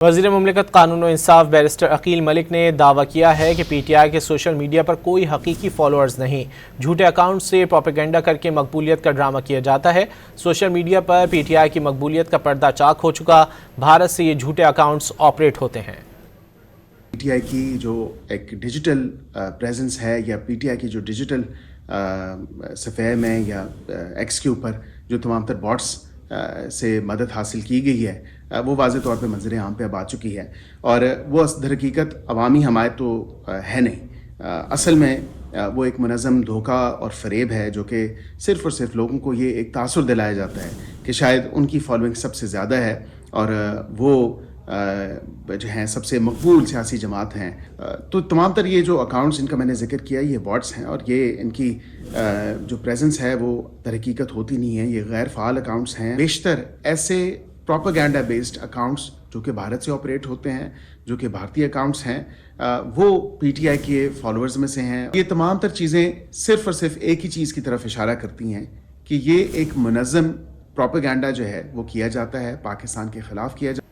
وزیر مملکت قانون و انصاف بیرسٹر عقیل ملک نے دعویٰ کیا ہے کہ پی ٹی آئی کے سوشل میڈیا پر کوئی حقیقی فالوورز نہیں، جھوٹے اکاؤنٹ سے پروپیگنڈا کر کے مقبولیت کا ڈرامہ کیا جاتا ہے۔ Social media per P T I کی مقبولیت کا پردہ چاک ہو چکا، بھارت سے یہ جھوٹے اکاؤنٹس آپریٹ ہوتے ہیں۔ پی ٹی آئی کی جو ایک ڈیجیٹل پریزنس ہے یا پی ٹی آئی کی جو ڈیجیٹل صفحے میں یا ایکس کے اوپر جو تمام تر باٹس سے مدد حاصل کی گئی ہے، وہ واضح طور پہ منظر عام پہ اب آ چکی ہے، اور وہ در حقیقت عوامی حمایت تو ہے نہیں، اصل میں وہ ایک منظم دھوکہ اور فریب ہے جو کہ صرف اور صرف لوگوں کو یہ ایک تاثر دلایا جاتا ہے کہ شاید ان کی فالوئنگ سب سے زیادہ ہے اور وہ جو ہیں سب سے مقبول سیاسی جماعت ہیں۔ تو تمام تر یہ جو اکاؤنٹس جن کا میں نے ذکر کیا یہ باٹس ہیں، اور یہ ان کی جو پریزنس ہے وہ در حقیقت ہوتی نہیں ہے، یہ غیر فعال اکاؤنٹس ہیں۔ بیشتر ایسے پروپیگنڈا بیسڈ اکاؤنٹس جو کہ بھارت سے آپریٹ ہوتے ہیں، جو کہ بھارتی اکاؤنٹس ہیں، وہ پی ٹی آئی کے فالوورز میں سے ہیں۔ یہ تمام تر چیزیں صرف اور صرف ایک ہی چیز کی طرف اشارہ کرتی ہیں کہ یہ ایک منظم پروپیگنڈا جو ہے وہ کیا جاتا ہے، پاکستان کے خلاف کیا جاتا ہے۔